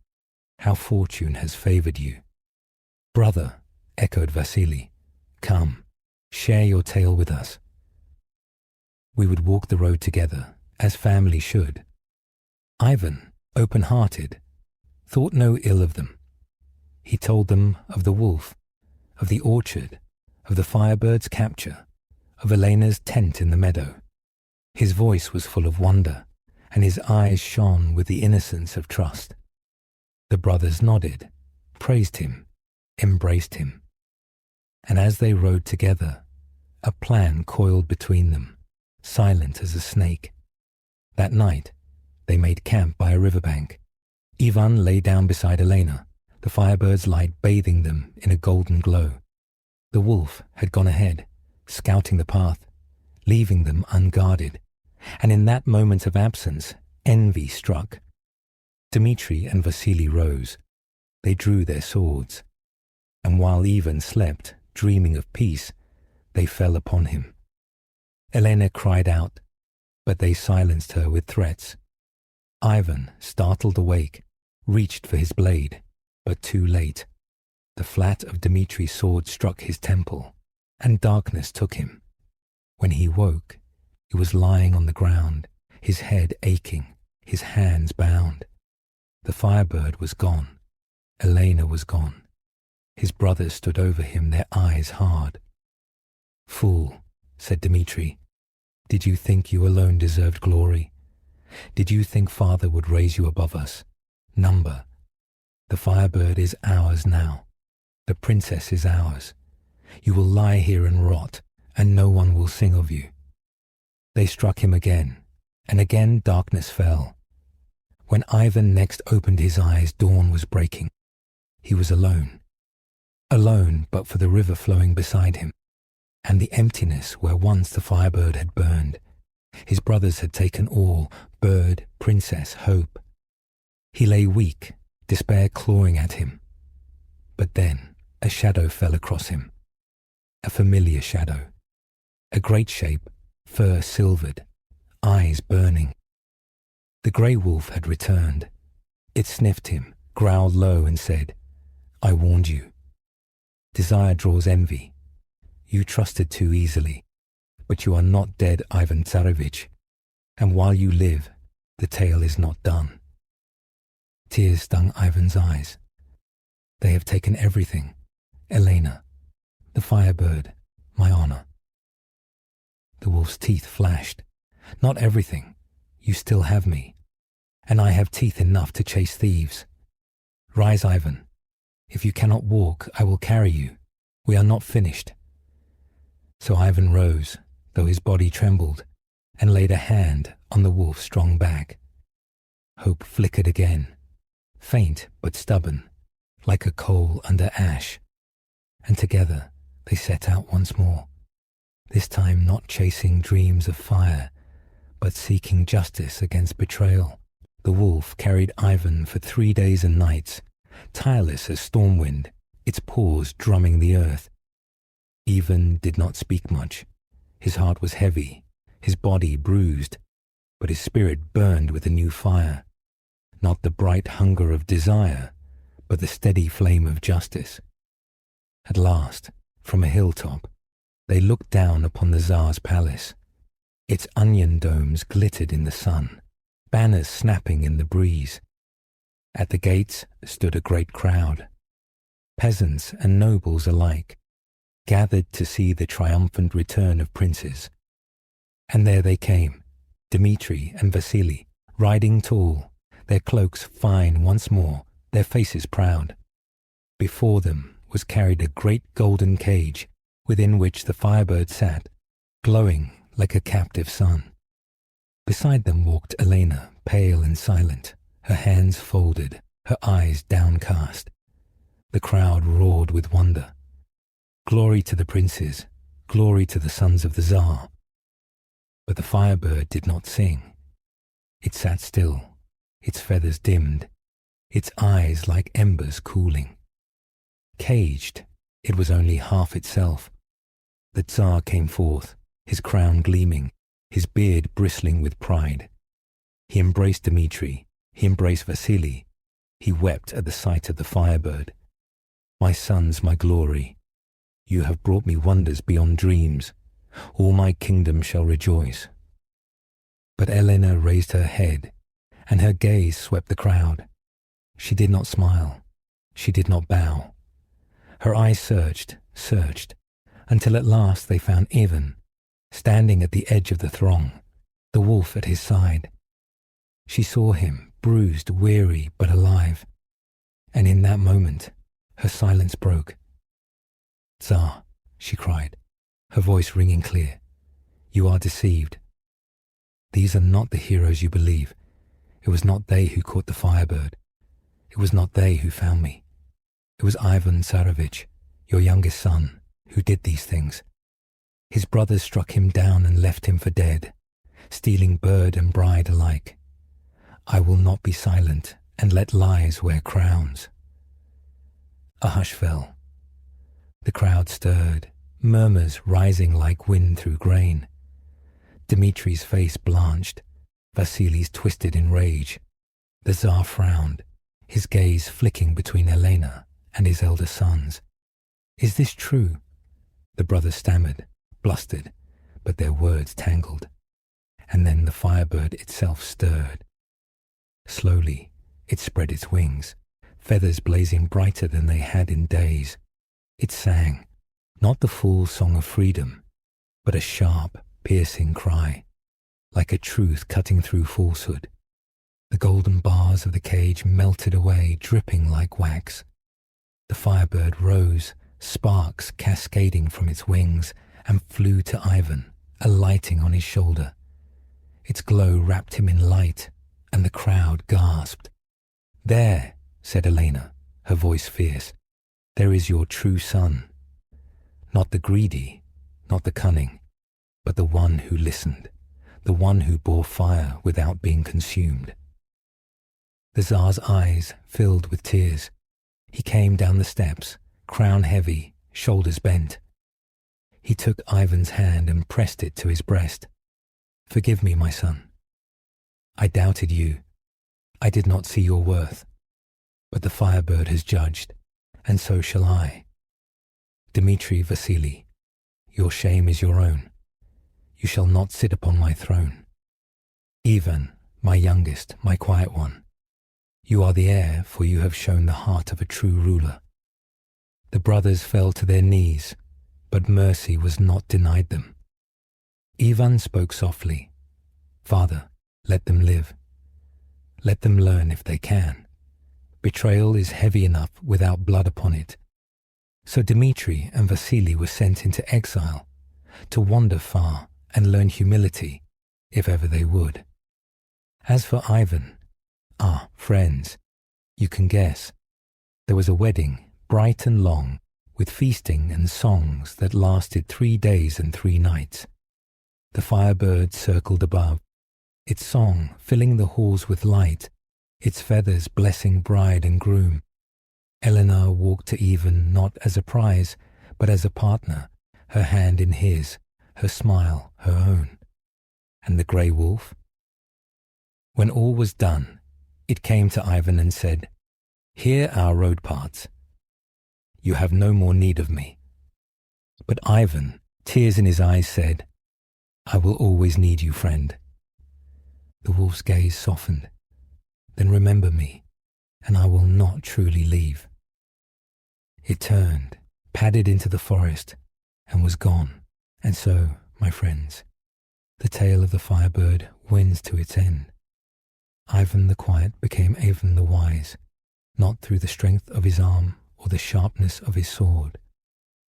how fortune has favoured you. Brother, echoed Vasili, come, share your tale with us. We would walk the road together, as family should. Ivan, open-hearted, thought no ill of them. He told them of the wolf, of the orchard, of the Firebird's capture, of Elena's tent in the meadow. His voice was full of wonder, and his eyes shone with the innocence of trust. The brothers nodded, praised him, embraced him. And as they rode together, a plan coiled between them, silent as a snake. That night, they made camp by a riverbank. Ivan lay down beside Elena, the Firebird's light bathing them in a golden glow. The wolf had gone ahead, scouting the path, leaving them unguarded, and in that moment of absence, envy struck. Dmitri and Vasili rose. They drew their swords, and while Ivan slept, dreaming of peace, they fell upon him. Elena cried out, but they silenced her with threats. Ivan, startled awake, reached for his blade, but too late. The flat of Dmitri's sword struck his temple, and darkness took him. When he woke, he was lying on the ground, his head aching, his hands bound. The Firebird was gone. Elena was gone. His brothers stood over him, their eyes hard. Fool, said Dmitri, did you think you alone deserved glory? Did you think Father would raise you above us? Number. The Firebird is ours now. The princess is ours. You will lie here and rot, and no one will sing of you. They struck him again, and again darkness fell. When Ivan next opened his eyes, dawn was breaking. He was alone. Alone but for the river flowing beside him, and the emptiness where once the Firebird had burned. His brothers had taken all, bird, princess, hope. He lay weak, despair clawing at him. But then a shadow fell across him. A familiar shadow. A great shape, fur silvered, eyes burning. The grey wolf had returned. It sniffed him, growled low and said, I warned you. Desire draws envy. You trusted too easily, but you are not dead, Ivan Tsarevich, and while you live, the tale is not done. Tears stung Ivan's eyes. They have taken everything. Elena, the Firebird, my honor. The wolf's teeth flashed. Not everything. You still have me, and I have teeth enough to chase thieves. Rise, Ivan. If you cannot walk, I will carry you. We are not finished. So Ivan rose, though his body trembled, and laid a hand on the wolf's strong back. Hope flickered again, faint but stubborn, like a coal under ash. And together they set out once more, this time not chasing dreams of fire, but seeking justice against betrayal. The wolf carried Ivan for 3 days and nights, tireless as storm wind, its paws drumming the earth, Ivan did not speak much. His heart was heavy, his body bruised, but his spirit burned with a new fire, not the bright hunger of desire, but the steady flame of justice. At last, from a hilltop, they looked down upon the Tsar's palace. Its onion domes glittered in the sun, banners snapping in the breeze. At the gates stood a great crowd. Peasants and nobles alike gathered to see the triumphant return of princes. And there they came, Dmitri and Vasily, riding tall, their cloaks fine once more, their faces proud. Before them was carried a great golden cage, within which the Firebird sat, glowing like a captive sun. Beside them walked Elena, pale and silent, her hands folded, her eyes downcast. The crowd roared with wonder. Glory to the princes, glory to the sons of the Tsar. But the Firebird did not sing. It sat still, its feathers dimmed, its eyes like embers cooling. Caged, it was only half itself. The Tsar came forth, his crown gleaming, his beard bristling with pride. He embraced Dmitri, he embraced Vasily. He wept at the sight of the Firebird. My sons, my glory, you have brought me wonders beyond dreams. All my kingdom shall rejoice. But Elena raised her head, and her gaze swept the crowd. She did not smile. She did not bow. Her eyes searched, until at last they found Ivan, standing at the edge of the throng, the wolf at his side. She saw him, bruised, weary, but alive. And in that moment, her silence broke. "Tsar," she cried, her voice ringing clear, "you are deceived. These are not the heroes you believe. It was not they who caught the Firebird. It was not they who found me. It was Ivan Tsarevich, your youngest son, who did these things. His brothers struck him down and left him for dead, stealing bird and bride alike. I will not be silent and let lies wear crowns." A hush fell. The crowd stirred, murmurs rising like wind through grain. Dmitri's face blanched, Vasily's twisted in rage. The Tsar frowned, his gaze flicking between Elena and his elder sons. "Is this true?" The brothers stammered, blustered, but their words tangled. And then the Firebird itself stirred. Slowly, it spread its wings, feathers blazing brighter than they had in days. It sang, not the fool song of freedom, but a sharp, piercing cry, like a truth cutting through falsehood. The golden bars of the cage melted away, dripping like wax. The Firebird rose, sparks cascading from its wings, and flew to Ivan, alighting on his shoulder. Its glow wrapped him in light, and the crowd gasped. "There," said Elena, her voice fierce, "there is your true son. Not the greedy, not the cunning, but the one who listened, the one who bore fire without being consumed." The Tsar's eyes filled with tears. He came down the steps, crown heavy, shoulders bent. He took Ivan's hand and pressed it to his breast. "Forgive me, my son. I doubted you. I did not see your worth. But the Firebird has judged, and so shall I. Dmitri, Vasily, your shame is your own. You shall not sit upon my throne. Ivan, my youngest, my quiet one, you are the heir, for you have shown the heart of a true ruler." The brothers fell to their knees, but mercy was not denied them. Ivan spoke softly, "Father, let them live. Let them learn if they can. Betrayal is heavy enough without blood upon it." So Dmitri and Vasily were sent into exile, to wander far and learn humility, if ever they would. As for Ivan, friends, you can guess. There was a wedding, bright and long, with feasting and songs that lasted 3 days and 3 nights. The Firebird circled above, its song filling the halls with light, its feathers blessing bride and groom. Elena walked to Ivan not as a prize, but as a partner, her hand in his, her smile her own. And the grey wolf? When all was done, it came to Ivan and said, "Here our road parts. You have no more need of me." But Ivan, tears in his eyes, said, "I will always need you, friend." The wolf's gaze softened. "Then remember me, and I will not truly leave." It turned, padded into the forest, and was gone. And so, my friends, the tale of the Firebird wins to its end. Ivan the Quiet became Ivan the Wise, not through the strength of his arm or the sharpness of his sword,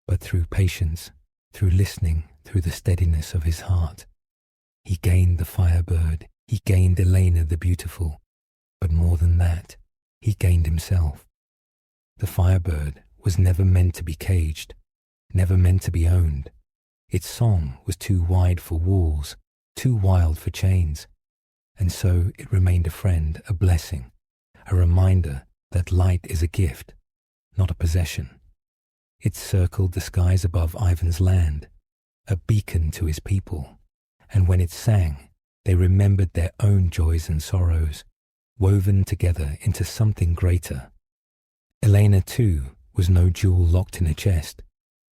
but through patience, through listening, through the steadiness of his heart. He gained the Firebird, he gained Elena the Beautiful, but more than that, he gained himself. The Firebird was never meant to be caged, never meant to be owned. Its song was too wide for walls, too wild for chains, and so it remained a friend, a blessing, a reminder that light is a gift, not a possession. It circled the skies above Ivan's land, a beacon to his people, and when it sang, they remembered their own joys and sorrows, woven together into something greater. Elena, too, was no jewel locked in a chest,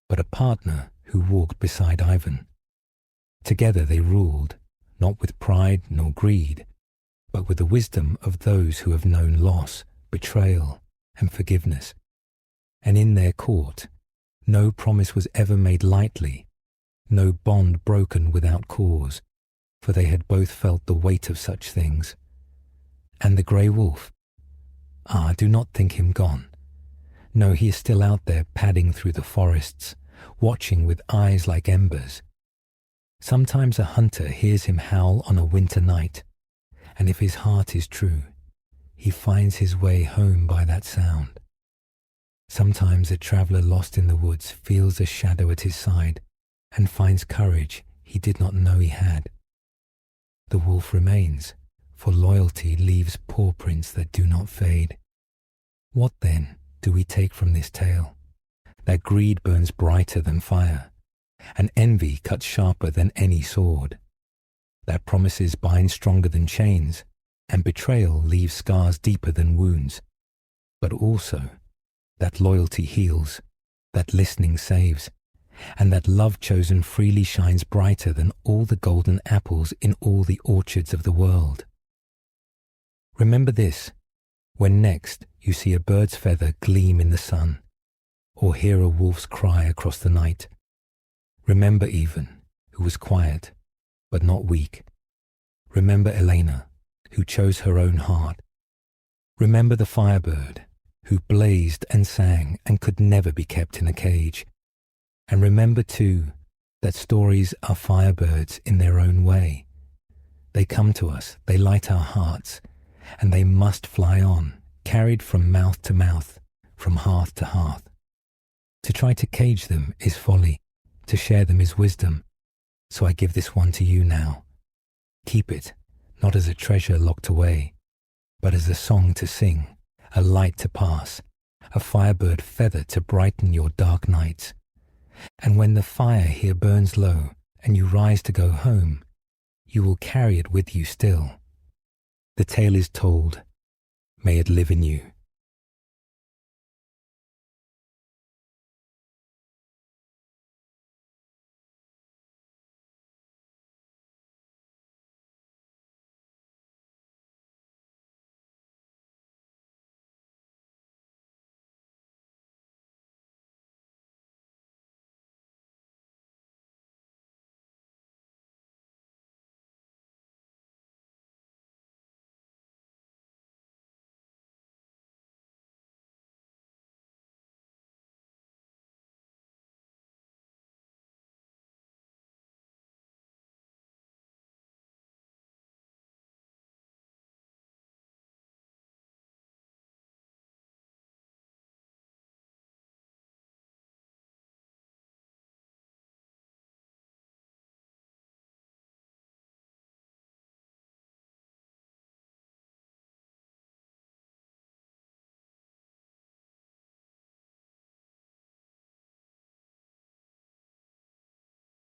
but a partner who walked beside Ivan. Together they ruled, not with pride nor greed, but with the wisdom of those who have known loss, betrayal, and forgiveness. And in their court, no promise was ever made lightly, no bond broken without cause, for they had both felt the weight of such things. And the grey wolf? Ah, do not think him gone. No, he is still out there padding through the forests, watching with eyes like embers. Sometimes a hunter hears him howl on a winter night, and if his heart is true, he finds his way home by that sound. Sometimes a traveller lost in the woods feels a shadow at his side and finds courage he did not know he had. The wolf remains, for loyalty leaves paw prints that do not fade. What then do we take from this tale? That greed burns brighter than fire, and envy cuts sharper than any sword. That promises bind stronger than chains, and betrayal leaves scars deeper than wounds. But also that loyalty heals, that listening saves, and that love chosen freely shines brighter than all the golden apples in all the orchards of the world. Remember this, when next you see a bird's feather gleam in the sun, or hear a wolf's cry across the night. Remember Ivan, who was quiet, but not weak. Remember Elena, who chose her own heart. Remember the Firebird, who blazed and sang and could never be kept in a cage. And remember, too, that stories are firebirds in their own way. They come to us, they light our hearts, and they must fly on, carried from mouth to mouth, from hearth to hearth. To try to cage them is folly, to share them is wisdom. So I give this one to you now. Keep it, not as a treasure locked away, but as a song to sing, a light to pass, a firebird feather to brighten your dark nights. And when the fire here burns low and you rise to go home, you will carry it with you still. The tale is told. May it live in you.